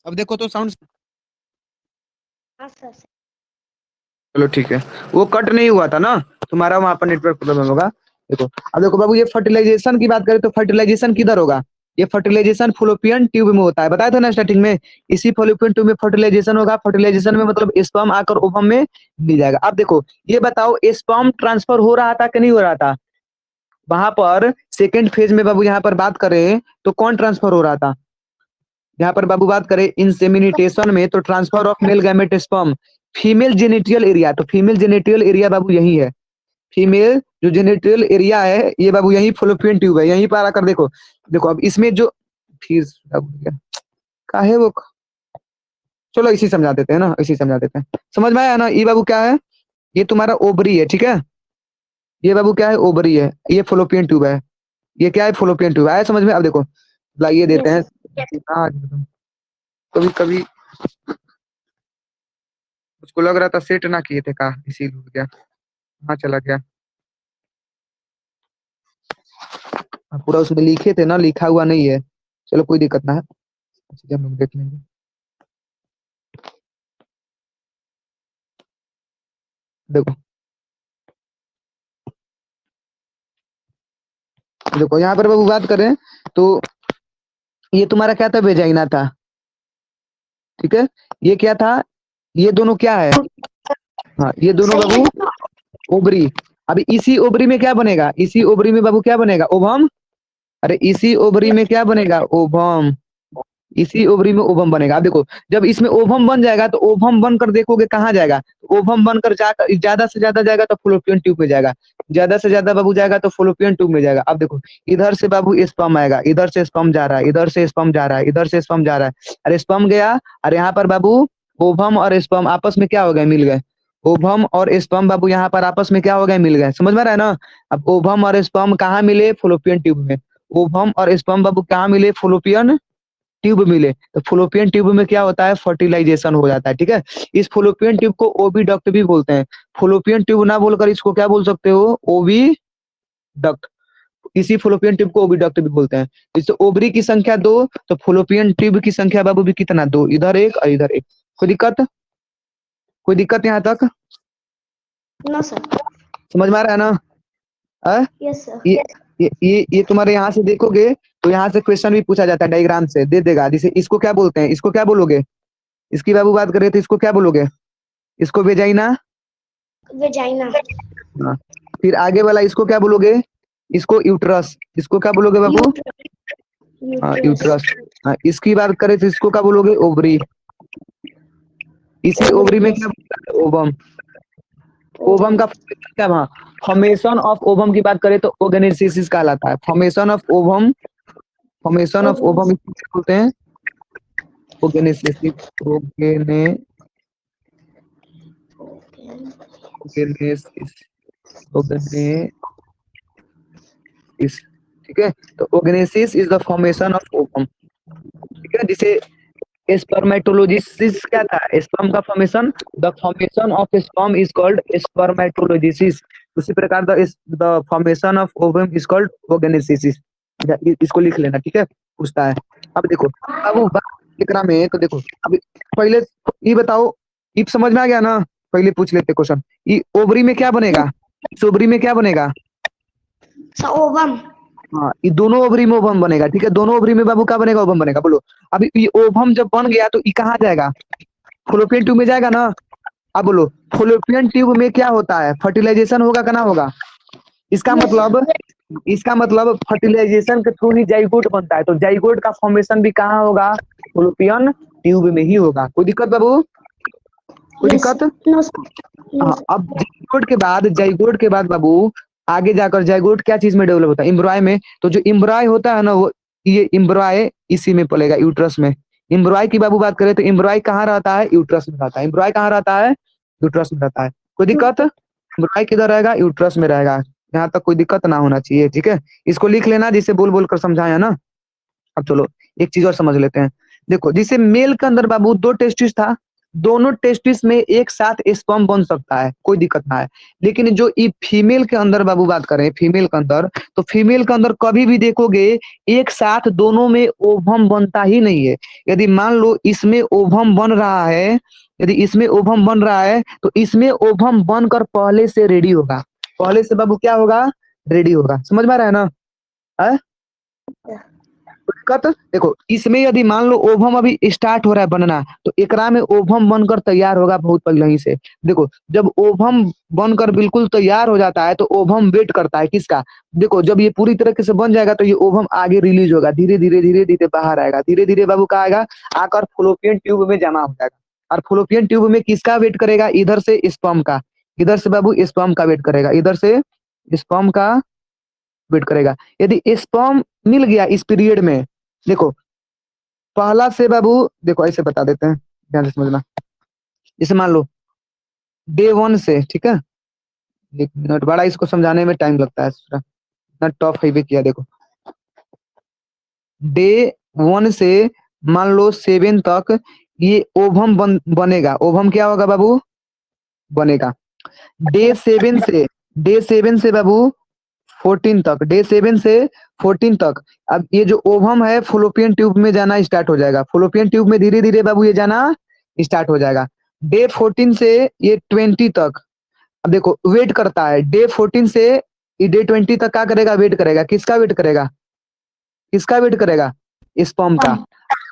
अब देखो तो साउंड। हाँ सर। चलो ठीक है, वो कट नहीं हुआ था ना, तुम्हारा वहां पर नेटवर्क प्रॉब्लम होगा। देखो अब देखो बाबू, ये फर्टिलाइजेशन की बात करें तो फर्टिलाइजेशन किधर होगा? ये फर्टिलाइजेशन फॉलोपियन ट्यूब में होता है, बताया था ना स्टार्टिंग में। इसी फॉलोपियन ट्यूब में फर्टिलाइजेशन होगा। फर्टिलाइजेशन में मतलब स्पर्म आकर ओवम में मिल जाएगा। अब देखो ये बताओ, स्पर्म ट्रांसफर हो रहा था कि नहीं हो रहा था? वहां पर सेकेंड फेज में बाबू यहाँ पर बात करें तो कौन ट्रांसफर हो रहा था? यहाँ पर बाबू बात करें इंसेमिनेटेशन में तो transfer of male gamete sperm female genital area, तो फीमेल जेनिटल एरिया बाबू यही है। फीमेल जो जेनिटल एरिया है ये बाबू यही फॉलोपियन ट्यूब है, यहीं पर आकर देखो। देखो अब इसमें जो फिर काहे वो, चलो इसी समझा देते हैं ना, इसी समझा देते हैं। समझ में आया ना? ये बाबू क्या है? ये तुम्हारा ओवरी है, ठीक है। ये बाबू क्या है? ओवरी है। ये फॉलोपियन ट्यूब है। ये क्या है? Fallopian tube. आया समझ में? अब देखो लाइए देते हैं। कभी कभी उसको लग रहा था सेट ना किए थे का, इसी लूट गया, कहाँ चला गया। पूरा उसमें लिखे थे ना, लिखा हुआ नहीं है। चलो कोई दिक्कत ना है, जब हम लोग देख लेंगे। देखो देखो यहाँ पर बाबू बात करें तो ये तुम्हारा क्या था? वेजाइना था, ठीक है। ये क्या था? ये दोनों क्या है? हाँ ये दोनों बाबू ओबरी। अभी इसी ओबरी में क्या बनेगा? इसी ओबरी में बाबू क्या बनेगा? ओवम। अरे इसी ओबरी में क्या बनेगा? ओवम। इसी ओवरी में ओवम बनेगा। अब देखो जब इसमें ओवम बन जाएगा तो ओवम बनकर देखोगे कहाँ जाएगा? ओवम बनकर जाकर ज्यादा से ज्यादा जाएगा तो फॉलोपियन ट्यूब में जाएगा। ज्यादा से ज्यादा बाबू जाएगा तो फॉलोपियन ट्यूब में जाएगा। अब देखो इधर से बाबू स्पर्म आएगा, इधर से स्पर्म जा रहा है, इधर से स्पर्म जा रहा है, इधर से स्पर्म जा रहा है। अरे स्पर्म गया और यहाँ पर बाबू ओवम और स्पर्म आपस में क्या हो गए? मिल गए। ओवम और स्पर्म बाबू यहाँ पर आपस में क्या हो गए? मिल गए। समझ में आ रहा है ना? अब ओवम और स्पर्म कहाँ मिले? फॉलोपियन ट्यूब में। ओवम और स्पर्म बाबू कहाँ मिले? फॉलोपियन ट्यूब मिले। तो फ्लोपियन ट्यूब में क्या होता है? फर्टिलाइजेशन हो जाता है, ठीक है। इस फ्लोपियन ट्यूब को ओवी डक्ट भी बोलते हैं। फ्लोपियन ट्यूब ना बोलकर इसको क्या बोल सकते हो? ओवी डक्ट। इसी फ्लोपियन ट्यूब को ओवी डक्ट भी बोलते हैं। इससे ओवरी की संख्या 2, तो फ्लोपियन ट्यूब की संख्या बाबू भी कितना? 2। इधर एक और इधर एक। कोई दिक्कत? कोई दिक्कत यहाँ तक? No sir. समझ में आ रहा है ना? Yes sir. ये तुम्हारे यहाँ से देखोगे तो यहाँ से क्वेश्चन भी पूछा जाता है, डायग्राम से दे देगा। जैसे इसको क्या बोलते हैं? इसको क्या बोलोगे? इसकी बाबू बात करें तो इसको क्या बोलोगे? इसको वेजाइना। वेजाइना। हाँ। फिर आगे वाला इसको क्या बोलोगे? इसको यूट्रस। इसको क्या बोलोगे बाबू? हाँ यूट्रस। हाँ इसकी बात करें तो इसको क्या बोलोगे? ओवरी। इसी ओवरी में क्या बोलता है? ओवम। ओवम का क्या? हाँ फॉर्मेशन ऑफ ओवम की बात करें तो ओगेनेसिस कहलाता है। Formation of ovum, formation of ovum इसको क्या बोलते हैं? ओगेनेसिस। ओगेनेसिस ओगेनेसिस, ठीक है। तो oogenesis is the formation of ovum, ठीक है। जिसे स्पर्मेटोलॉजिसिस क्या था? स्पर्म का फॉर्मेशन। The formation of sperm is called spermatogenesis. उसी प्रकार the formation of ovum is called oogenesis. इसको लिख लेना, ठीक है। पूछता है। अब देखो अब वो बात एकरा में तो देखो अब पहले ये बताओ, ये समझ में आ गया ना? पहले पूछ लेते क्वेश्चन, ये ओवरी में क्या बनेगा? इस ओवरी में क्या बनेगा? ओवम। हाँ ये दोनों ओवरी में ओवम बनेगा, ठीक है। दोनों ओवरी में बाबू क्या बनेगा? ओवम बनेगा। बोलो अभी ये ओवम जब बन गया तो ये कहाँ जाएगा? फॉलोपियन ट्यूब में जाएगा ना। अब बोलो फॉलोपियन ट्यूब में क्या होता है? फर्टिलाइजेशन होगा कि ना होगा? इसका मतलब फर्टिलाइजेशन के थ्रू ही जाइगोट बनता है। तो जाइगोट का फॉर्मेशन भी कहाँ होगा? फॉलोपियन ट्यूब में ही होगा। कोई दिक्कत बाबू? कोई दिक्कत? हाँ अब जाइगोट के बाद बाबू आगे जाकर जाइगोट क्या चीज में डेवलप होता है? इम्ब्रॉय में। तो जो इम्ब्रॉय होता है ना वो, ये इम्ब्रॉय इसी में पलेगा, यूट्रस में। इम्ब्रॉय की बाबू बात करें तो इम्ब्रॉय कहाँ रहता है? यूट्रस में रहता है। इम्ब्रॉय कहाँ रहता है? यूट्रस में रहता है। कोई दिक्कत? इम्ब्रॉय किधर रहेगा? यूट्रस में रहेगा। यहाँ तक कोई दिक्कत ना होना चाहिए, ठीक है। इसको लिख लेना जिसे बोल बोल कर समझाया ना। अब चलो एक चीज और समझ लेते हैं। देखो जिसे मेल के अंदर बाबू 2 टेस्टिस था, दोनों टेस्टिस में एक साथ स्पर्म बन सकता है, कोई दिक्कत ना है। लेकिन जो ये फीमेल के अंदर बाबू बात करें, फीमेल के अंदर, तो फीमेल के अंदर कभी भी देखोगे एक साथ दोनों में ओवम बनता ही नहीं है। यदि मान लो इसमें ओवम बन रहा है, यदि इसमें ओवम बन रहा है तो इसमें ओवम बनकर पहले से रेडी होगा, पहले से बाबू क्या होगा, रेडी होगा। समझ में आ रहा है ना? है दिक्कत? देखो इसमें यदि मान लो ओवम अभी स्टार्ट हो रहा है बनना, तो एकरा में ओवम बनकर तैयार होगा बहुत पहले ही से। देखो जब ओवम बनकर बिल्कुल तैयार हो जाता है तो ओवम वेट करता है किसका? देखो जब ये पूरी तरीके से बन जाएगा तो ये ओवम आगे रिलीज होगा, धीरे धीरे धीरे धीरे बाहर आएगा, धीरे धीरे बाबू कहाँ आएगा, आकर फ्लोपियन ट्यूब में जमा हो जाएगा। और फ्लोपियन ट्यूब में किसका वेट करेगा? इधर से स्पर्म का, इधर से बाबू स्पर्म का वेट करेगा, इधर से स्पर्म का वेट करेगा। यदि स्पर्म मिल गया इस पीरियड में, देखो पहला से बाबू, देखो ऐसे बता देते हैं, ध्यान से समझना। जैसे मान लो डे 1 से, ठीक है, 1 मिनट, बड़ा इसको समझाने में टाइम लगता है, इतना टफ हाईवे किया। देखो डे 1 से मान लो 7 तक ये ओवम बनेगा। ओवम क्या होगा बाबू? बनेगा। डे 7 से बाबू 14 तक, डे 7 से 14 तक अब ये जो ओवम है फ्लोपियन ट्यूब में जाना स्टार्ट हो जाएगा, फ्लोपियन ट्यूब में धीरे धीरे बाबू ये जाना स्टार्ट हो जाएगा। डे 14 से ये 20 तक, अब देखो वेट करता है, डे 14 से ये डे 20 तक क्या करेगा? वेट करेगा, किसका वेट करेगा? किसका वेट करेगा? स्पर्म का।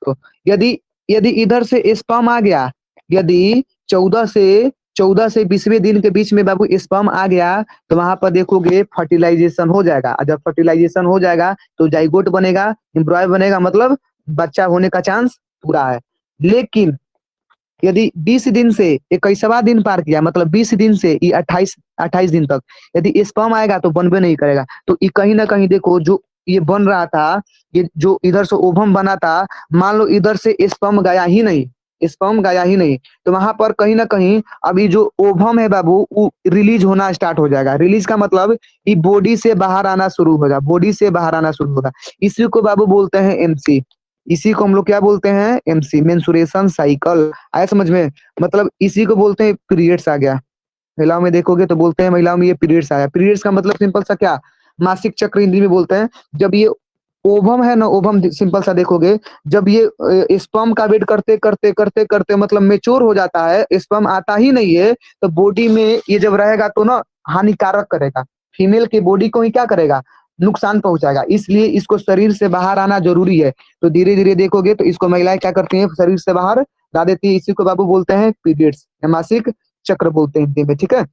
तो यदि यदि इधर से स्पर्म आ गया, यदि 14 से 20वें दिन के बीच में बाबू स्पर्म आ गया, तो वहां पर देखोगे फर्टिलाइजेशन हो जाएगा। और जब फर्टिलाइजेशन हो जाएगा तो जाइगोट बनेगा, एम्ब्रॉय बनेगा, मतलब बच्चा होने का चांस पूरा है। लेकिन यदि 20 दिन से 21वां दिन पार किया, मतलब 20 दिन से ये 28 दिन तक यदि स्पर्म आएगा तो बनबे नहीं करेगा। तो ये कहीं ना कहीं देखो जो ये बन रहा था, ये जो इधर से ओवम बना था, मान लो इधर से स्पर्म गया ही नहीं, स्पर्म गया ही नहीं, तो वहां पर कहीं ना कहीं अभी जो ओवम है बाबू वो रिलीज होना स्टार्ट हो जाएगा। रिलीज का मतलब ये बॉडी से बाहर आना शुरू होगा, बॉडी से बाहर आना शुरू होगा। इसी को बाबू बोलते हैं एमसी, इसी को हम लोग क्या बोलते हैं? MC, mensuration cycle. आया समझ में? मतलब इसी को बोलते हैं पीरियड्स आ गया। महिलाओं में देखोगे तो बोलते हैं महिलाओं में ये पीरियड्स आया। पीरियड्स का मतलब सिंपल सा क्या? मासिक चक्र हिंदी में बोलते हैं। जब ये ओवम है ना, ओवम सिंपल सा देखोगे, जब ये स्पर्म का वेट करते करते करते करते मतलब मेच्योर हो जाता है, स्पर्म आता ही नहीं है, तो बॉडी में ये जब रहेगा तो ना हानिकारक करेगा, फीमेल की बॉडी को ही क्या करेगा? नुकसान पहुंचाएगा। इसलिए इसको शरीर से बाहर आना जरूरी है। तो धीरे धीरे देखोगे तो इसको महिलाएं क्या करती हैं? शरीर से बाहर ला देती है। इसी को बाबू बोलते हैं पीरियड्स, मासिक चक्र बोलते हैं हिंदी में, ठीक है।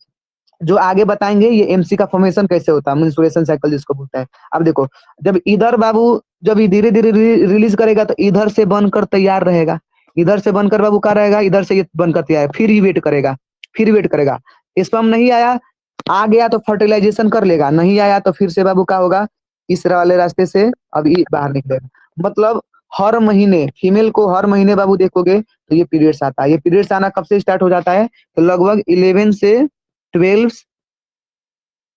जो आगे बताएंगे ये एमसी का फॉर्मेशन कैसे होता है, मेंस्ट्रुएशन साइकिल जिसको बोलते हैं। अब देखो जब इधर बाबू जब ये धीरे धीरे रिलीज करेगा तो इधर से बनकर तैयार रहेगा, इधर से बनकर बाबू क्या रहेगा? इधर से ये बनकर तैयार, फिर ही वेट करेगा, फिर वेट करेगा। स्पर्म नहीं आया, आ गया तो फर्टिलाइजेशन कर लेगा, नहीं आया तो फिर से बाबू क्या होगा? इस वाले रास्ते से अब ये बाहर निकलेगा। मतलब हर महीने फीमेल को हर महीने बाबू देखोगे तो ये पीरियड्स आता है। ये पीरियड्स आना कब से स्टार्ट हो जाता है? तो लगभग 11 से 12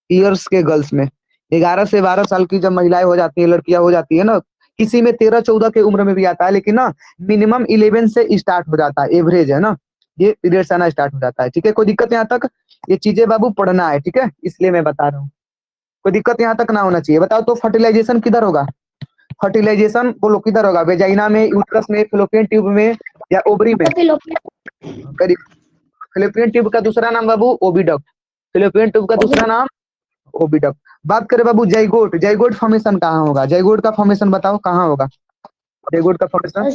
ईयर्स के गर्ल्स में, 11 से 12 साल की जब महिलाएं हो जाती है, लड़कियां हो जाती है ना, किसी में 13-14 के उम्र में भी आता है, लेकिन ना मिनिमम 11 से स्टार्ट हो जाता है, एवरेज है ना, ये पीरियड्स आना स्टार्ट हो जाता है। ठीक है, कोई दिक्कत यहाँ तक? ये चीजें बाबू पढ़ना है, ठीक है, इसलिए मैं बता रहा हूँ, कोई दिक्कत यहाँ तक ना होना चाहिए। बताओ तो फर्टिलाइजेशन किधर होगा? फर्टिलाइजेशन बोलो किधर होगा? वेजाइना में, यूट्रस में, फैलोपियन ट्यूब में या ओवरी में? फैलोपियन ट्यूब का दूसरा नाम बाबू ओविडक्ट, फैलोपियन ट्यूब का दूसरा नाम ओविडक्ट। बात करें बाबू जाइगोट, जाइगोट फॉर्मेशन कहाँ होगा? जाइगोट का फॉर्मेशन बताओ कहाँ होगा? जाइगोट का फॉर्मेशन,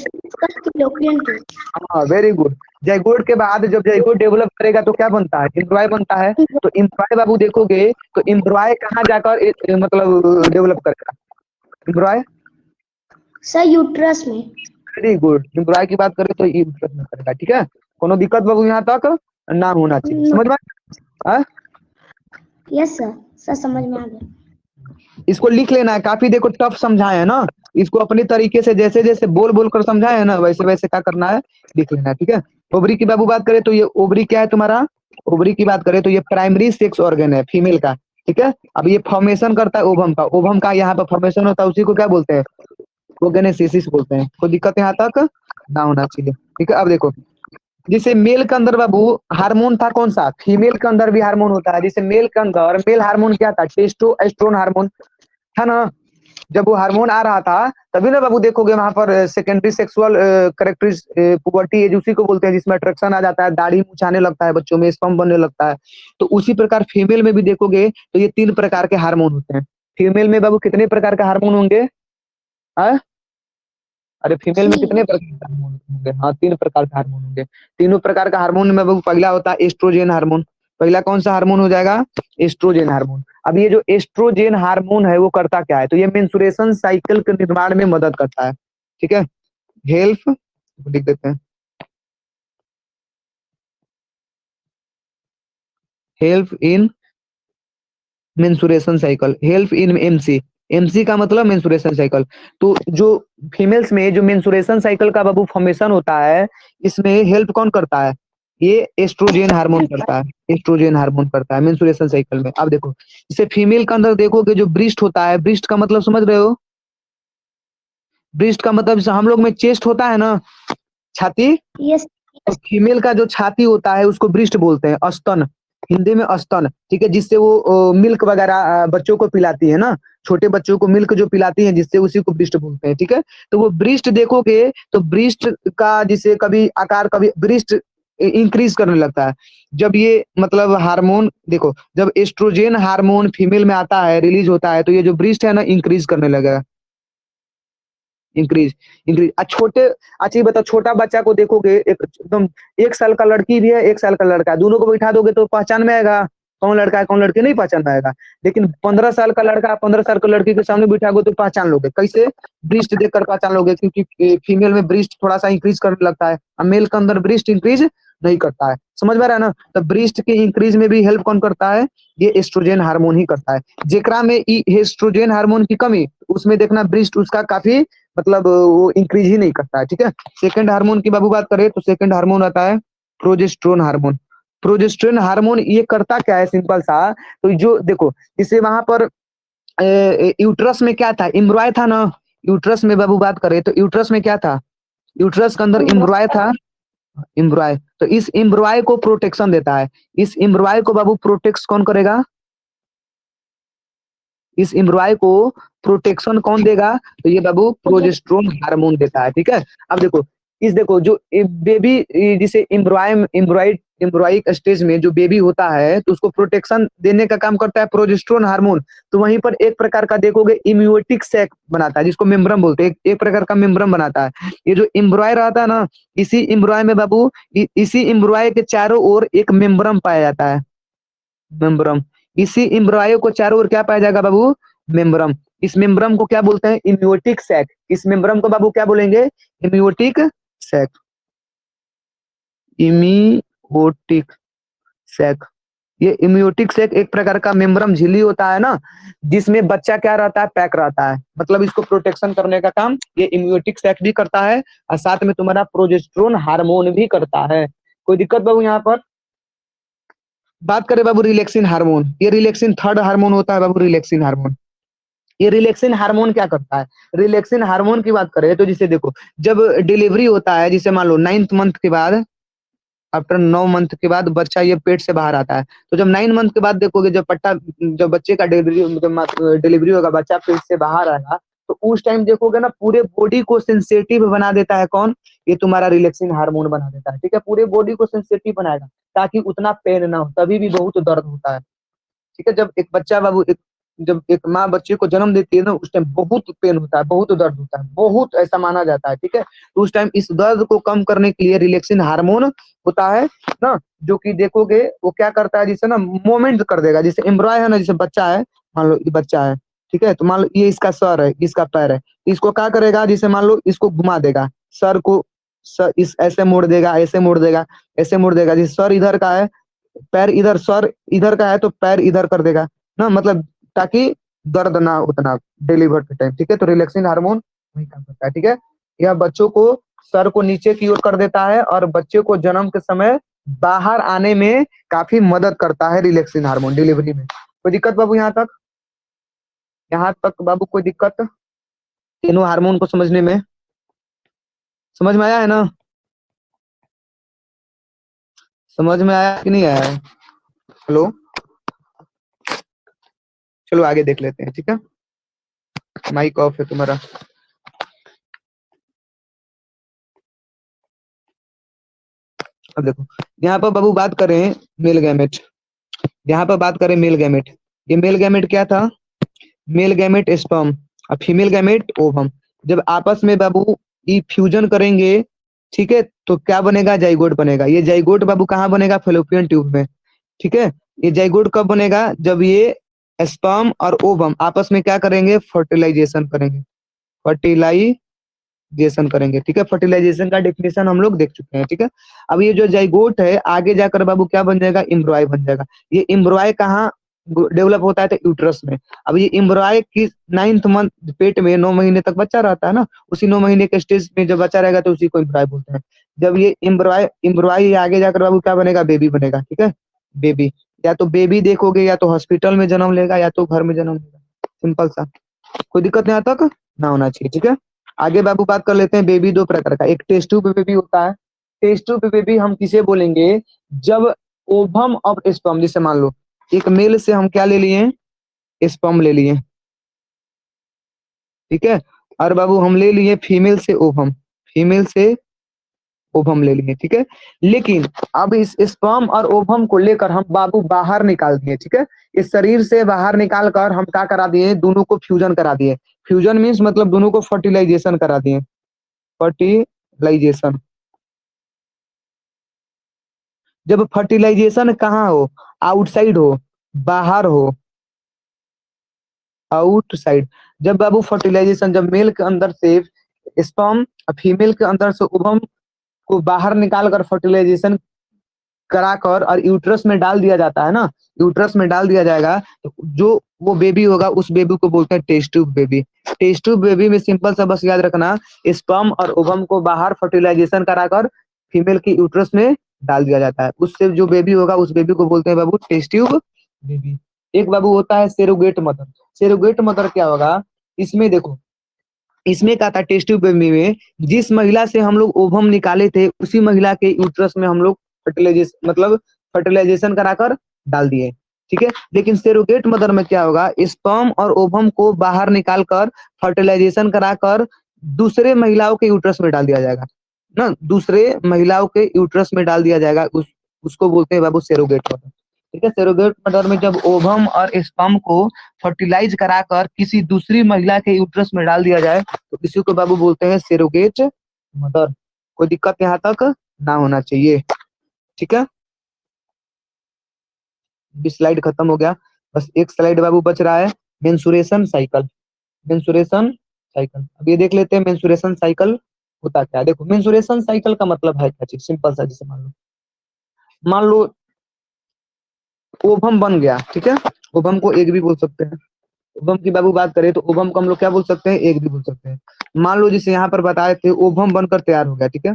हाँ वेरी गुड। जाइगोट के बाद जब जाइगोट डेवलप करेगा तो क्या बनता है? एम्ब्रॉय बनता है। तो एम्ब्रॉय बाबू देखोगे तो एम्ब्रॉय कहाँ जाकर मतलब डेवलप करेगा? एम्ब्रॉय सर यूट्रस में। Very good. एम्ब्रॉय की बात करें तो यूट्रस में करेगा, ठीक है। कोनो दिक्कत बाबू यहाँ तक ना होना चाहिए, समझ में? यस सर, सर समझ में आ गया। इसको लिख लेना है, काफी देखो टफ समझाए है ना, इसको अपनी तरीके से जैसे जैसे बोल बोल कर समझाए है ना, वैसे वैसे क्या करना है लिख लेना है, ठीक है। ओवरी की बाबू बात करें तो ये ओवरी क्या है तुम्हारा? ओवरी की बात करें तो ये प्राइमरी सेक्स ऑर्गन है फीमेल का, ठीक है। अब ये फॉर्मेशन करता है ओवम का, ओवम का यहाँ पर फॉर्मेशन होता है, उसी को क्या बोलते हैं? ओगेनेसिस बोलते हैं। कोई दिक्कत यहाँ तक ना होना चाहिए, ठीक है। अब देखो जैसे मेल के अंदर बाबू हार्मोन था कौन सा, फीमेल के अंदर भी हार्मोन होता है। जैसे मेल के अंदर मेल हार्मोन क्या था, टेस्टोस्टेरोन हार्मोन था ना। जब वो हार्मोन आ रहा था तभी ना बाबू देखोगे वहां पर सेकेंडरी सेक्सुअल करेक्टरिस पुबर्टी एज उसी को बोलते हैं, जिसमें अट्रैक्शन आ जाता है, दाढ़ी मुछाने लगता है, बच्चों में स्पर्म बनने लगता है। तो उसी प्रकार फीमेल में भी देखोगे तो ये 3 प्रकार के हार्मोन होते हैं। फीमेल में बाबू कितने प्रकार के हार्मोन होंगे? हाँ? अरे फीमेल में कितने 3। प्रकार के हार्मोन होंगे? हाँ 3 प्रकार के हार्मोन होंगे। तीनों प्रकार का हार्मोन में बाबू पहला होता है एस्ट्रोजन हार्मोन। पहला कौन सा हार्मोन हो जाएगा? Estrogen hormone. अब ये जो एस्ट्रोजन हार्मोन है वो करता क्या है, तो ये मेंस्ट्रुएशन साइकिल के निर्माण में मदद करता है। ठीक है, हेल्प लिख देते हैं, help in menstruation cycle, help in MC. MC का मतलब मेंस्ट्रुएशन साइकिल। तो जो फीमेल्स में जो मेंस्ट्रुएशन साइकिल का बाबू फॉर्मेशन होता है, इसमें हेल्प कौन करता है? ये एस्ट्रोजन हार्मोन करता है। एस्ट्रोजन हार्मोन करता है मेंस्ट्रुएशन साइकिल में। अब देखो जैसे फीमेल के अंदर देखोगे जो ब्रीस्ट होता है, ब्रीस्ट का मतलब समझ रहे हो? ब्रीस्ट का मतलब जैसे हम लोग में चेस्ट होता है ना, छाती, यस। तो फीमेल का जो छाती होता है उसको ब्रीस्ट बोलते हैं, स्तन, हिंदी में स्तन। ठीक है, जिससे वो मिल्क वगैरह बच्चों को पिलाती है ना, छोटे बच्चों को मिल्क जो पिलाती है जिससे, उसी को ब्रीस्ट बोलते हैं। ठीक है, तो वो ब्रीस्ट देखोगे तो ब्रीस्ट का जिसे कभी आकार, कभी ब्रीस्ट इंक्रीज करने लगता है। जब ये मतलब हार्मोन देखो, जब एस्ट्रोजन हार्मोन फीमेल में आता है, रिलीज होता है, तो ये जो ब्रीस्ट है ना इंक्रीज करने लगेगा। इंक्रीज इंक्रीज छोटे, अच्छा ये बताओ, छोटा बच्चा को देखोगे, एक एकदम 1 साल का लड़की भी है, 1 साल का लड़का है, दोनों को बैठा दोगे तो पहचान में आएगा कौन लड़का है कौन लड़की, नहीं पहचान में आएगा। लेकिन 15 साल का लड़का 15 साल की लड़की के सामने बिठाओगे तो पहचान लोगे। कैसे? ब्रीस्ट देखकर पहचान लोगे, क्योंकि फीमेल में ब्रीस्ट थोड़ा सा इंक्रीज करने लगता है और मेल के अंदर ब्रीस्ट इंक्रीज नहीं करता है। समझ में आ रहा है ना? तो ब्रीस्ट के इंक्रीज में भी हेल्प कौन करता है? ये एस्ट्रोजन हार्मोन ही करता है। जेकरा में एस्ट्रोजन हार्मोन की कमी, उसमें देखना ब्रीस्ट उसका काफी मतलब वो इंक्रीज ही नहीं करता है। ठीक है, सेकंड हार्मोन की बाबू बात करें तो सेकंड हार्मोन आता है प्रोजेस्टेरोन हार्मोन। प्रोजेस्टेरोन हार्मोन ये करता क्या है, सिंपल सा, तो जो देखो इसे वहां पर यूट्रस में क्या था, एम्ब्रॉय था ना। यूट्रस में बाबू बात करें तो यूट्रस में क्या था, यूट्रस के अंदर एम्ब्रॉय था। एम्ब्रॉय, तो इस एम्ब्रॉय को प्रोटेक्शन देता है। इस एम्ब्रॉय को बाबू प्रोटेक्ट कौन करेगा? इस एम्ब्रॉय को प्रोटेक्शन कौन देगा? तो ये बाबू प्रोजेस्टेरोन हार्मोन देता है। ठीक है, अब देखो इस देखो जो बेबी, जिसे एम्ब्रॉइक स्टेज में जो बेबी होता है तो उसको प्रोटेक्शन देने का काम करता है प्रोजेस्टेरोन हार्मोन। तो वहीं पर एक प्रकार का देखोगे इम्यूटिक सैक बनाता है, जिसको मेम्ब्रेन बोलते हैं, एक प्रकार का मेम्ब्रेन बनाता है। ये जो एम्ब्रॉय रहता है ना, इसी एम्ब्रॉय में बाबू इसी एम्ब्रॉय के चारों ओर एक मेम्ब्रेन पाया जाता है। मेम्ब्रेन, इसी एम्ब्रॉय को चारों ओर क्या पाया जाएगा बाबू? मेम्ब्रेन। इस मेम्ब्रेन को क्या बोलते हैं? इम्यूटिक सैक। इस मेम्ब्रेन को बाबू क्या बोलेंगे? इम्यूटिक सैक। इम्यूटिक सैक, ये इम्यूटिक सैक एक प्रकार का मेम्ब्रेन झिल्ली होता है ना, जिसमें बच्चा क्या रहता है? पैक रहता है। मतलब इसको प्रोटेक्शन करने का काम ये इम्यूटिक सैक भी करता है, और साथ में तुम्हारा प्रोजेस्टेरोन हार्मोन भी करता है। कोई दिक्कत बाबू यहाँ पर? बात करें बाबू रिलैक्सिन हार्मोन, ये रिलैक्सिन थर्ड हार्मोन होता है बाबू, रिलैक्सिन हार्मोन। ये रिलैक्सिन हार्मोन क्या करता है? रिलैक्सिन हार्मोन की बात करें तो जिसे देखो, जब डिलीवरी होता है, जिसे मान लो 9th मंथ के बाद, आफ्टर 9 मंथ के बाद बच्चा ये पेट से बाहर आता है। तो जब 9 मंथ के बाद देखोगे, जब पट्टा, जब बच्चे का डिलीवरी होगा, बच्चा पेट से बाहर आएगा, तो उस टाइम देखोगे ना पूरे बॉडी को सेंसेटिव बना देता है कौन? ये तुम्हारा रिलैक्सिन हार्मोन बना देता है। ठीक है, पूरे बॉडी को सेंसेटिव बनाएगा ताकि उतना पेन ना हो, तभी भी बहुत दर्द होता है। ठीक है, जब एक बच्चा बाबू जब एक माँ बच्चे को जन्म देती है ना, उस टाइम बहुत पेन होता है, बहुत दर्द होता है, बहुत ऐसा माना जाता है। ठीक है, तो उस टाइम इस दर्द को कम करने के लिए रिलैक्सिन हार्मोन होता है ना, जो कि देखोगे वो क्या करता है, जिसे ना मूवमेंट कर देगा। जैसे एम्ब्रॉय है ना, जैसे बच्चा है, मान लो ये बच्चा है, ठीक है, तो मान लो ये इसका सर है, इसका पैर है, इसको क्या करेगा, जैसे मान लो इसको घुमा देगा, सर को, सर इस ऐसे मोड़ देगा, ऐसे मोड़ देगा, ऐसे मोड़ देगा। जैसे सर इधर का है, पैर इधर, सर इधर का है तो पैर इधर कर देगा ना, मतलब ताकि दर्द ना उतना डिलीवर के टाइम। ठीक है, तो रिलैक्सिंग हार्मोन वही काम करता है। ठीक है, यह बच्चों को, सर को नीचे की ओर कर देता है और बच्चे को जन्म के समय बाहर आने में काफी मदद करता है रिलैक्सिंग हार्मोन डिलीवरी में। कोई दिक्कत बाबू यहाँ तक? यहाँ तक बाबू कोई दिक्कत तीनों हार्मोन को समझने में? समझ में आया है ना? समझ में आया कि नहीं आया? हेलो, चलो आगे देख लेते हैं, ठीक है। माइक ऑफ है तुम्हारा। अब देखो, यहाँ पर बाबू बात करें मेल गैमेट, यहाँ पर बात करें मेल गैमेट। ये मेल गैमेट क्या था? मेल गैमेट स्पर्म और फीमेल गैमेट ओवम। जब आपस में बाबू ये फ्यूजन करेंगे, ठीक है, तो क्या बनेगा? जाइगोट बनेगा। ये जाइगोट बाबू कहाँ बनेगा? फेलोपियन ट्यूब में, ठीक है। ये जाइगोट कब बनेगा? जब ये स्पर्म और ओवम आपस में क्या करेंगे? फर्टिलाइजेशन करेंगे, फर्टिलाइजेशन करेंगे, ठीक है। फर्टिलाइजेशन का डेफिनेशन हम लोग देख चुके हैं, ठीक है। अब ये जो जाइगोट है आगे जाकर बाबू क्या बन जाएगा? एम्ब्रॉय बन जाएगा। ये एम्ब्रॉय कहाँ डेवलप होता है? तो यूट्रस में। अब ये एम्ब्रॉय की 9th मंथ पेट में 9 महीने तक बच्चा रहता है ना, उसी 9 महीने के स्टेज में जब बच्चा रहेगा तो उसी को एम्ब्रॉय बोलते हैं। जब ये एम्ब्रॉय एम्ब्रॉय आगे जाकर बाबू क्या बनेगा? बेबी बनेगा, ठीक है। बेबी, या तो बेबी देखोगे या तो हॉस्पिटल में जन्म लेगा या तो घर में जन्म लेगा, सिंपल सा। कोई दिक्कत यहाँ तक ना होना चाहिए, ठीक है। आगे बाबू बात कर लेते हैं बेबी दो प्रकार का। एक टेस्ट ट्यूब बेबी होता है। टेस्ट ट्यूब बेबी हम किसे बोलेंगे? जब ओवम और स्पर्म, जैसे मान लो एक मेल से हम क्या ले लिए? स्पर्म ले लिए, ठीक है। और बाबू हम ले लिए फीमेल से ओवम, फीमेल से ओवम ले लिए, ठीक है। लेकिन अब इस स्पर्म और ओवम को लेकर हम बाबू बाहर निकाल दिए, ठीक है। इस शरीर से बाहर निकाल कर हम क्या करा दिए? दोनों को फ्यूजन करा दिए। फ्यूजन मीन्स मतलब दोनों को फर्टिलाइजेशन करा दिए, फर्टिलाइजेशन। जब फर्टिलाइजेशन कहाँ हो? आउटसाइड हो, बाहर हो, आउटसाइड। जब बाबू फर्टिलाइजेशन, जब मेल के अंदर से स्पर्म, फीमेल के अंदर से ओवम को बाहर निकाल कर फर्टिलाइजेशन कराकर और यूट्रस में डाल दिया जाता है ना, यूट्रस में डाल दिया जाएगा, तो जो वो बेबी होगा उस बेबी को बोलते हैं test tube baby. Test tube baby में सिंपल सा बस याद रखना, स्पर्म और ओवम को बाहर फर्टिलाइजेशन कराकर फीमेल की यूट्रस में डाल दिया जाता है। उससे जो बेबी होगा उस बेबी को बोलते हैं बाबू टेस्ट ट्यूब बेबी। एक बाबू होता है सेरोगेट मदर। सेरोगेट मदर क्या होगा? इसमें देखो, इसमें क्या था? टेस्ट ट्यूब बेबी में जिस महिला से हम लोग ओवम निकाले थे उसी महिला के यूट्रस में हम लोग फर्टिलाइजेशन मतलब फर्टिलाइजेशन कराकर डाल दिए, ठीक है। लेकिन सेरोगेट मदर में क्या होगा? स्पर्म और ओवम को बाहर निकाल कर फर्टिलाइजेशन कराकर दूसरे महिलाओं के यूट्रस में डाल दिया जाएगा ना, दूसरे महिलाओं के यूट्रस में डाल दिया जाएगा, उसको बोलते हैं बाबू सेरोगेट मदर, ठीक है। सेरोगेट मदर में जब ओवम और स्पर्म को फर्टिलाइज कराकर किसी दूसरी महिला के यूट्रस में डाल दिया जाए तो इसी को बाबू बोलते हैं सेरोगेट मदर। कोई दिक्कत यहाँ तक ना होना चाहिए, ठीक है। स्लाइड खत्म हो गया, बस एक स्लाइड बाबू बच रहा है, मेंसुरेशन साइकिल। मेंसुरेशन साइकिल, अब ये देख लेते हैं मेंसुरेशन साइकिल होता क्या है। देखो, मेंसुरेशन साइकिल का मतलब है क्या चीज? सिंपल सा, जैसे मान लो ओवम बन गया, ठीक है। ओवम को एग भी बोल सकते हैं। ओवम की बाबू बात करें तो ओवम को हम लोग क्या बोल सकते हैं? एग भी बोल सकते हैं। मान लो जिसे यहाँ पर बताए थे ओवम बनकर तैयार हो गया, ठीक है।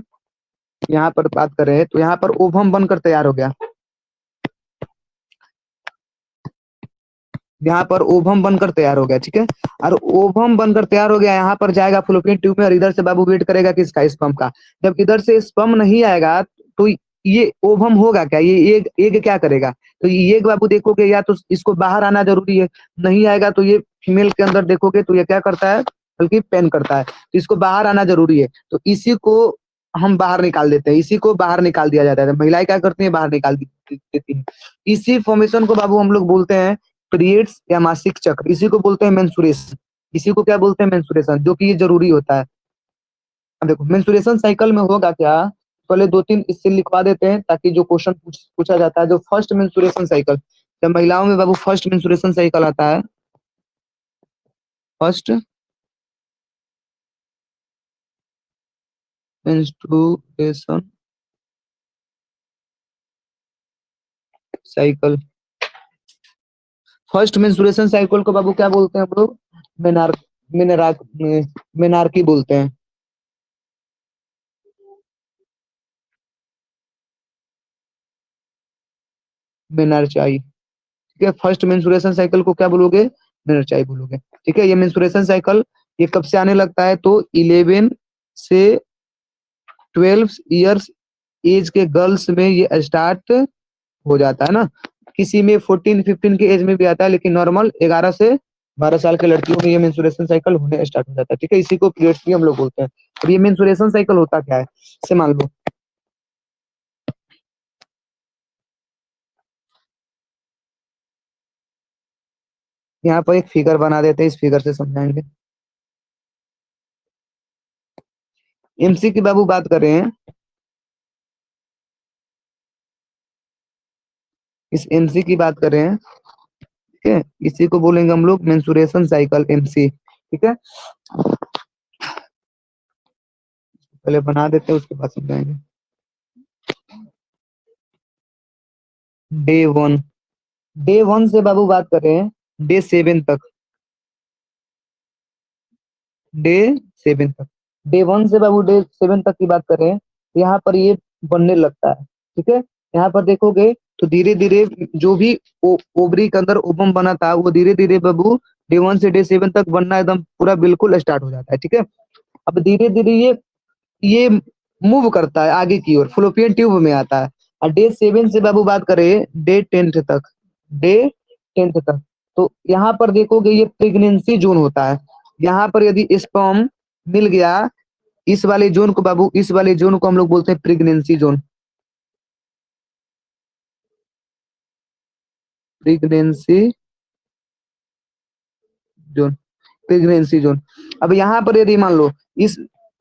यहाँ पर बात करें तो यहाँ पर ओवम बनकर तैयार हो गया, यहाँ पर ओवम बनकर तैयार हो गया, ठीक है। और ओवम बनकर तैयार हो गया, यहाँ पर जाएगा फ्लोपियन ट्यूब में और इधर से बाबू वेट करेगा किसका? स्पर्म का। जब इधर से स्पर्म नहीं आएगा तो ये ओवम होगा क्या? ये एग एग क्या करेगा? तो ये एग बाबू देखोगे या तो इसको बाहर आना जरूरी है, नहीं आएगा तो ये फीमेल के अंदर देखोगे तो ये क्या करता है? बल्कि पेन करता है, तो इसको बाहर आना जरूरी है, तो इसी को हम बाहर निकाल देते हैं, इसी को बाहर निकाल दिया जाता है। महिलाएं क्या करती हैं? बाहर निकाल देती हैं। इसी फॉर्मेशन को बाबू हम लोग बोलते हैं पीरियड्स या मासिक चक्र, इसी को बोलते हैं मेंसुरेशन। इसी को क्या बोलते हैं? मेंसुरेशन, जो कि ये जरूरी होता है। अब देखो मेंसुरेशन साइकिल में होगा क्या, पहले 2-3 इससे लिखवा देते हैं ताकि जो क्वेश्चन पूछा जाता है। जो फर्स्ट मेंसुरेशन साइकिल, जब महिलाओं में बाबू फर्स्ट मेंसुरेशन साइकिल आता है, first menstruation cycle, first menstruation cycle को बाबू क्या बोलते हैं हम लोग? मेनार मेनार्क मेनार्की बोलते हैं, मेनार्चाई, ठीक है। फर्स्ट मेंस्ट्रुएशन साइकिल को क्या बोलोगे? मेनार्चाई बोलोगे, ठीक है। ये मेंस्ट्रुएशन साइकिल ये कब से आने लगता है? तो 11 से 12 ईयर्स एज के गर्ल्स में ये स्टार्ट हो जाता है ना, किसी में 14-15 के एज में भी आता है, लेकिन नॉर्मल 11 से 12 साल के लड़कियों में ये मेंस्ट्रुएशन साइकिल होने स्टार्ट हो जाता है। ठीक है, इसी को पीरियड्स भी हम लोग बोलते हैं। और ये मेंस्ट्रुएशन साइकिल होता क्या है, से मान लो यहाँ पर एक फिगर बना देते हैं, इस फिगर से समझाएंगे। एमसी की बाबू बात कर रहे हैं, इस एमसी की बात कर रहे हैं। ठीक है, इसी को बोलेंगे हम लोग मेंस्ट्रुएशन साइकिल, एमसी। ठीक है, पहले बना देते हैं, उसके बाद समझाएंगे। डे 1, डे 1 से बाबू बात कर रहे हैं डे 7 तक, डे 7 तक, डे 1 से बाबू डे 7 तक की बात कर रहे हैं। यहाँ पर ये बनने लगता है। ठीक है, यहाँ पर देखोगे तो धीरे धीरे जो भी ओवरी के अंदर ओवम बना था, वो धीरे धीरे बाबू डे 1 से डे 7 तक बनना एकदम पूरा बिल्कुल स्टार्ट हो जाता है। ठीक है, अब धीरे धीरे ये मूव करता है आगे की ओर, फ्लोपियन ट्यूब में आता है। और डे 7 से बाबू बात करें डे 10 तक, डे 10 तक, तो यहाँ पर देखोगे ये प्रेगनेंसी जोन होता है। यहाँ पर यदि स्पर्म मिल गया, इस वाले जोन को बाबू, इस वाले जोन को हम लोग बोलते हैं pregnancy zone, pregnancy zone, pregnancy zone. अब यहाँ पर यदि मान लो इस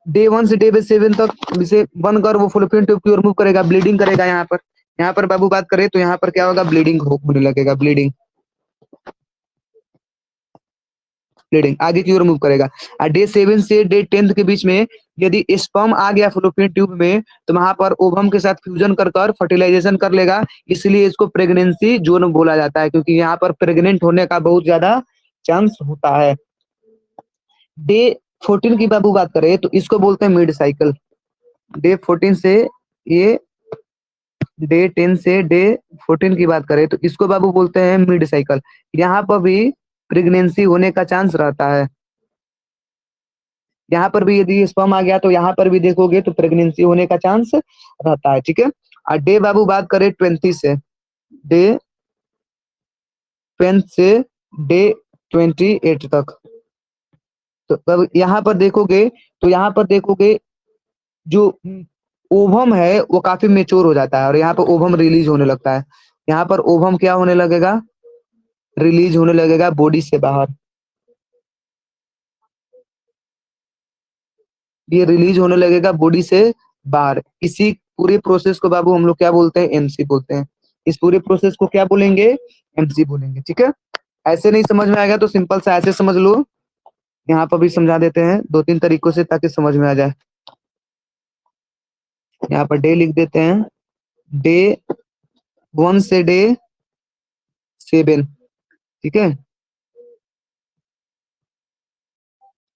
डे 1 से डे 7 तक इसे बनकर वो फ्लोपियन ट्यूब की ओर मूव करेगा, ब्लीडिंग करेगा। यहाँ पर बाबू बात करें तो यहाँ पर क्या होगा, ब्लीडिंग होने लगेगा, ब्लीडिंग, ब्लीडिंग आगे की ओर मूव करेगा। और डे 7 से डे 10 के बीच में यदि स्पर्म आ गया फ्लोपियन ट्यूब में, तो वहां पर ओवम के साथ फ्यूजन कर फर्टिलाइजेशन कर लेगा। इसलिए इसको प्रेगनेंसी जोन बोला जाता है, क्योंकि यहाँ पर प्रेग्नेंट होने का बहुत ज्यादा चांस होता है। डे 14 की बाबू बात करें तो इसको बोलते हैं मिड साइकिल। डे 14 से ये डे 10 से डे 14 की बात करें तो इसको बाबू बोलते हैं मिड साइकिल। यहाँ पर भी प्रेगनेंसी होने का चांस रहता है। यहाँ पर भी यदि स्पर्म आ गया तो यहाँ पर भी देखोगे तो प्रेगनेंसी होने का चांस रहता है। ठीक है, और डे बाबू बात करें 20 से डे 28 तक, तो अब यहाँ पर देखोगे तो यहाँ पर देखोगे जो ओवम है वो काफी मेच्योर हो जाता है, और यहाँ पर ओवम रिलीज होने लगता है। यहाँ पर ओवम क्या होने लगेगा, रिलीज होने लगेगा बॉडी से बाहर, ये रिलीज होने लगेगा बॉडी से बाहर। इसी पूरे प्रोसेस को बाबू हम लोग क्या बोलते हैं, एमसी बोलते हैं। इस पूरे प्रोसेस को क्या बोलेंगे, एमसी बोलेंगे। ठीक है, ऐसे नहीं समझ में आएगा तो सिंपल सा ऐसे समझ लो, यहाँ पर भी समझा देते हैं 2-3 तरीकों से ताकि समझ में आ जाए। यहाँ पर डे लिख देते हैं, डे 1 से डे 7। ठीक है,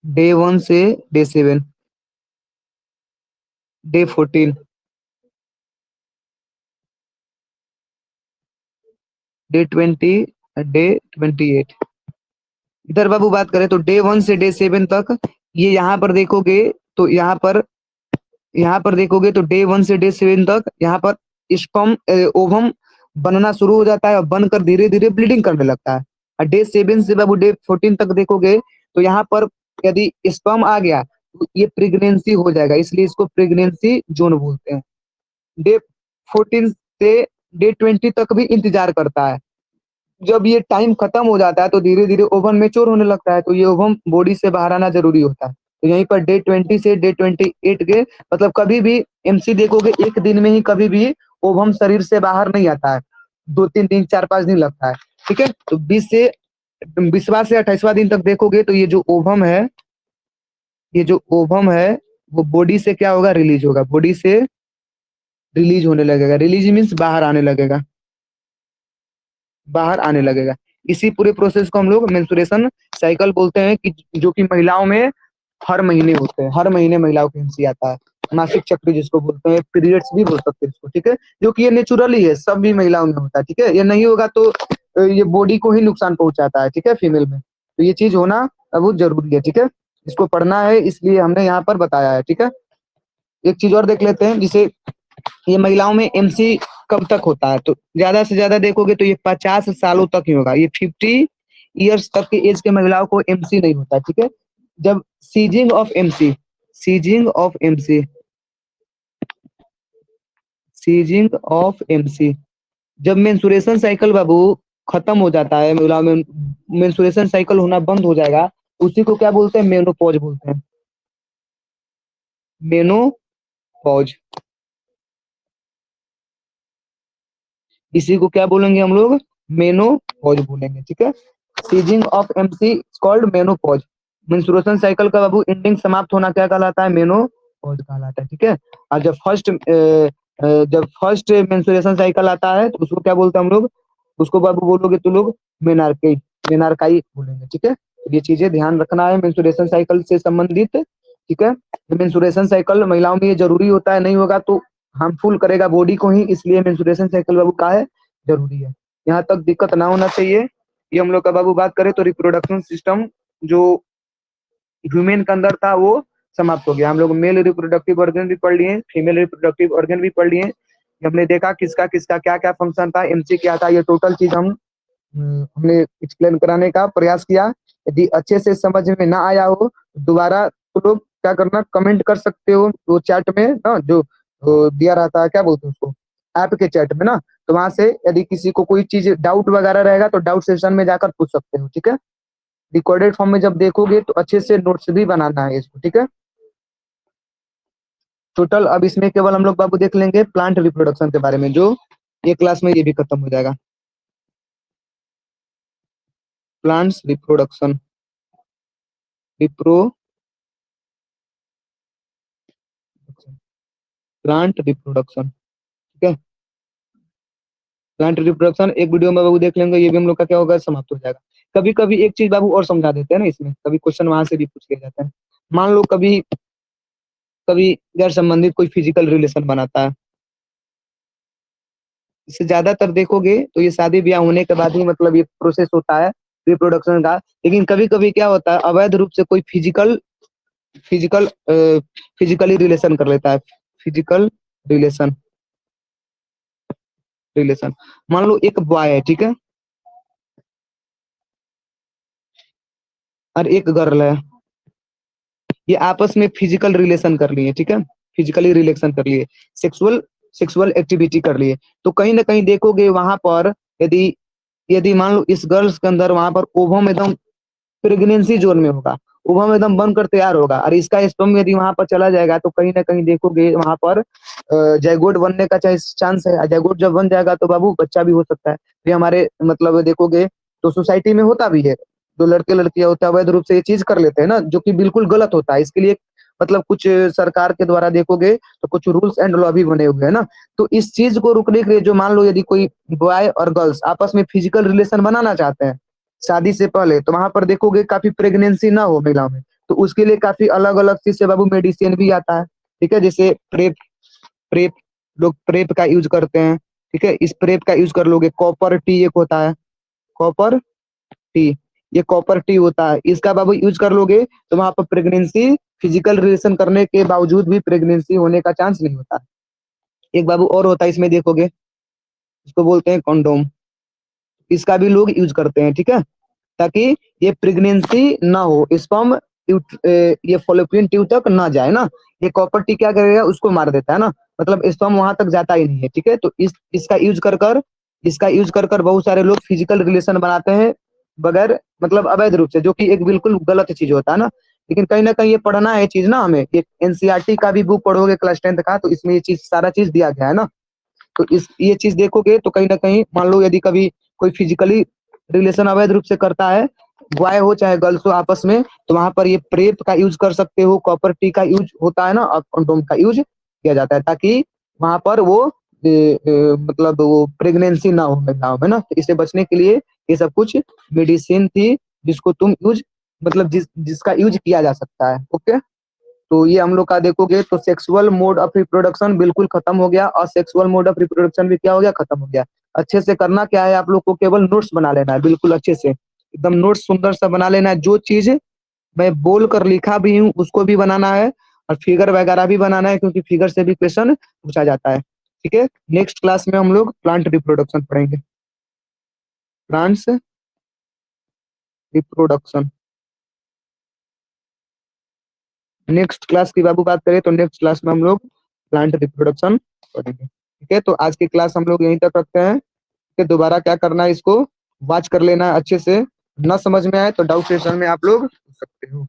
डे 1 से डे 7, डे 14, डे 20, डे 28। इधर बाबू बात करें तो डे 1 से डे 7 तक, ये यहाँ पर देखोगे तो यहाँ पर देखोगे तो डे 1 से डे 7 तक यहाँ पर स्पर्म ओवम बनना शुरू हो जाता है, और बनकर धीरे धीरे ब्लीडिंग करने लगता है। और डे 7 से बाबू डे 14 तक देखोगे तो यहाँ पर यदि स्पर्म आ गया तो ये प्रेगनेंसी हो जाएगा, इसलिए इसको प्रेगनेंसी जोन बोलते हैं। डे 14 से डे 20 तक भी इंतजार करता है। जब ये टाइम खत्म हो जाता है तो धीरे धीरे ओवन मेच्योर होने लगता है, तो ये ओवन बॉडी से बाहर आना जरूरी होता है। तो यहीं पर डे 20 से डे 28 के मतलब कभी भी एमसी देखोगे एक दिन में ही कभी भी ओवम शरीर से बाहर नहीं आता है, 2-3 दिन 4-5 दिन लगता है। ठीक है, तो 20वां से 28वां दिन तक देखोगे तो ये जो ओवम है, ये जो ओवम है वो बॉडी से क्या होगा, रिलीज होगा, बॉडी से रिलीज होने लगेगा। रिलीज मीन्स बाहर आने लगेगा, बाहर आने लगेगा। इसी पूरे प्रोसेस को हम लोग मेंस्ट्रुएशन साइकिल बोलते हैं, कि जो कि महिलाओं में हर महीने होते हैं, हर महीने महिलाओं के एमसी आता है। मासिक चक्र जिसको बोलते हैं, पीरियड्स भी बोल सकते हैं इसको। ठीक है, जो कि ये नेचुरल ही है, सब भी महिलाओं में होता है। ठीक है, ये नहीं होगा तो ये बॉडी को ही नुकसान पहुंचाता है। ठीक है, फीमेल में, तो ये चीज होना बहुत जरूरी है। ठीक है, इसको पढ़ना है इसलिए हमने यहाँ पर बताया है। ठीक है, एक चीज और देख लेते हैं, जिसे ये महिलाओं में एमसी कब तक होता है? तो ज्यादा से ज्यादा देखोगे तो ये 50 सालों तक ही होगा। ये 50 ईयर्स तक की एज के महिलाओं को एमसी नहीं होता, ठीक है। जब ceasing of MC, ceasing of MC, ceasing of MC, जब मेंस्ट्रुएशन साइकिल बाबू खत्म हो जाता है, महिलाओं में मेंस्ट्रुएशन साइकिल होना बंद हो जाएगा, उसी को क्या बोलते हैं? मेनोपॉज बोलते हैं। मेनोपॉज, इसी को क्या बोलेंगे हम लोग? मेनोपॉज बोलेंगे, ठीक है। Ceasing of MC called menopause. Menstruation cycle का बाबू एंडिंग, समाप्त होना क्या कहलाता है? मेनोपॉज कहलाता है, ठीक है। और जब फर्स्ट मेंस्ट्रुएशन साइकिल आता है तो उसको क्या बोलते हैं हम लोग? उसको बाबू बोलोगे तो लोग मेनार्की, मेनार्काई बोलेंगे, ठीक है। तो ये चीजें ध्यान रखना है मेंस्ट्रुएशन साइकिल से संबंधित, ठीक है। मेंस्ट्रुएशन साइकिल महिलाओं में ये जरूरी होता है, नहीं होगा तो हार्मफुल करेगा बॉडी को ही, इसलिए मेंस्ट्रुएशन साइकिल बाबू का है, जरूरी है। यहाँ तक दिक्कत ना होना चाहिए। ये हम लोग का बाबू बात करें तो रिप्रोडक्शन सिस्टम जो ह्यूमन के अंदर था वो समाप्त हो गया। हम लोग मेल रिप्रोडक्टिव ऑर्गन भी पढ़ लिए, फीमेल रिप्रोडक्टिव ऑर्गन भी पढ़ लिए। हमने देखा किसका किसका क्या क्या फंक्शन था, एमसी क्या था, ये टोटल चीज हमने एक्सप्लेन कराने का प्रयास किया। यदि अच्छे से समझ में ना आया हो तो दोबारा तो लोग क्या करना, कमेंट कर सकते हो वो चैट में ना, जो दिया रहता है, क्या बोलते हैं उसको, ऐप के चैट में ना। तो वहां से यदि किसी को कोई चीज डाउट वगैरह रहेगा तो डाउट सेशन में जाकर पूछ सकते हो, ठीक है। रिकॉर्डेड फॉर्म में जब देखोगे तो अच्छे से नोट्स भी बनाना है इसको, ठीक है। टोटल अब इसमें केवल हम लोग बाबू देख लेंगे प्लांट रिप्रोडक्शन के बारे में, जो ये क्लास में ये भी खत्म हो जाएगा। प्लांट्स रिप्रोडक्शन, प्लांट रिप्रोडक्शन, ठीक है। प्लांट रिप्रोडक्शन एक वीडियो में बाबू देख लेंगे, ये भी हम लोग का क्या होगा, समाप्त हो जाएगा। कभी कभी एक चीज बाबू और समझा देते हैं ना इसमें, कभी क्वेश्चन वहां से भी पूछ लिया जाता है। मान लो कभी कभी गैर संबंधित कोई फिजिकल रिलेशन बनाता है, इससे ज्यादातर देखोगे तो ये शादी ब्याह होने के बाद ही मतलब ये प्रोसेस होता है रिप्रोडक्शन का। लेकिन कभी कभी क्या होता है, अवैध रूप से कोई फिजिकल फिजिकली रिलेशन कर लेता है, फिजिकल रिलेशन, रिलेशन। मान लो एक बॉय है, ठीक है, और एक गर्ल है, ये आपस में फिजिकल रिलेशन कर लिए, ठीक है, फिजिकली रिलेशन कर लिए, सेक्सुअल सेक्सुअल एक्टिविटी कर लिए। तो कहीं ना कहीं देखोगे वहां पर, यदि यदि मान लो इस गर्ल्स के अंदर वहां पर ओवम एकदम प्रेगनेंसी जोन में होगा, ओवम एकदम बनकर तैयार होगा, और इसका स्पर्म यदि वहां पर चला जाएगा तो कहीं ना कहीं देखोगे वहां पर जाइगोट बनने का चांस है। जाइगोट जब बन जाएगा तो बाबू बच्चा भी हो सकता है। ये हमारे मतलब देखोगे तो सोसाइटी में होता भी है, जो लड़के लड़कियां होते हैं अवैध रूप से ये चीज कर लेते हैं ना, जो कि बिल्कुल गलत होता है। इसके लिए मतलब कुछ सरकार के द्वारा देखोगे तो कुछ रूल्स एंड लॉ भी बने हुए हैं ना। तो इस चीज को रोकने के लिए, जो मान लो यदि कोई बॉय और गर्ल्स आपस में फिजिकल रिलेशन बनाना चाहते हैं शादी से पहले, तो वहां पर देखोगे काफी प्रेगनेंसी ना हो महिलाओं में, तो उसके लिए काफी अलग अलग चीज से बाबू मेडिसिन भी आता है, ठीक है। जैसे प्रेप, प्रेप लोग प्रेप का यूज करते हैं, ठीक है। इस प्रेप का यूज कर लोगे। कॉपर टी एक होता है, कॉपर टी, ये कॉपर टी होता है, इसका बाबू यूज कर लोगे तो वहां पर प्रेगनेंसी, फिजिकल रिलेशन करने के बावजूद भी प्रेगनेंसी होने का चांस नहीं होता। एक बाबू और होता है इसमें देखोगे, इसको बोलते हैं कंडोम, इसका भी लोग यूज करते हैं, ठीक है, ताकि ये प्रेगनेंसी ना हो, स्पर्म ये फॉलोपियन ट्यूब तक ना जाए ना। ये कॉपर टी क्या करेगा, उसको मार देता है ना, मतलब स्पर्म वहां तक जाता ही नहीं है, ठीक है। तो इसका यूज कर कर बहुत सारे लोग फिजिकल रिलेशन बनाते हैं बगैर मतलब अवैध रूप से, जो कि एक बिल्कुल गलत चीज होता है ना। लेकिन कहीं ना कहीं ये पढ़ना है चीज ना हमें, ये एनसीईआरटी का भी बुक पढ़ोगे क्लास 10th का, तो इसमें ये चीज सारा चीज दिया गया है ना। तो इस ये चीज देखोगे तो कहीं ना कहीं मान लो यदि कभी कोई फिजिकली रिलेशन अवैध रूप से करता है, बॉय हो चाहे गर्ल्स हो आपस में, तो वहां पर ये प्रेप का यूज कर सकते हो, कॉपर टी का यूज होता है ना, और कंडोम का यूज किया जाता है, ताकि वहां पर वो मतलब वो प्रेगनेंसी ना हो महिलाओं में ना। तो इससे बचने के लिए ये सब कुछ मेडिसिन थी, जिसको तुम यूज मतलब जिसका यूज किया जा सकता है, ओके। तो ये हम लोग का देखोगे तो सेक्सुअल मोड ऑफ रिप्रोडक्शन बिल्कुल खत्म हो गया, और सेक्सुअल मोड ऑफ रिप्रोडक्शन भी क्या हो गया, खत्म हो गया। अच्छे से करना क्या है, आप लोग को केवल नोट्स बना लेना है, बिल्कुल अच्छे से एकदम नोट्स सुंदर सा बना लेना है। जो चीज मैं बोल कर लिखा भी हूँ उसको भी बनाना है, और फिगर वगैरह भी बनाना है, क्योंकि फिगर से भी क्वेश्चन पूछा जाता है। ठीक है, नेक्स्ट क्लास में हम लोग प्लांट रिप्रोडक्शन पढ़ेंगे, प्लांट्स रिप्रोडक्शन। नेक्स्ट क्लास की बाबू बात करें तो नेक्स्ट क्लास में हम लोग प्लांट रिप्रोडक्शन पढ़ेंगे। ठीक है, तो आज की क्लास हम लोग यहीं तक रखते हैं। ठीक है, दोबारा क्या करना है, इसको वॉच कर लेना अच्छे से, ना समझ में आए तो डाउट सेशन में आप लोग पूछ सकते हो।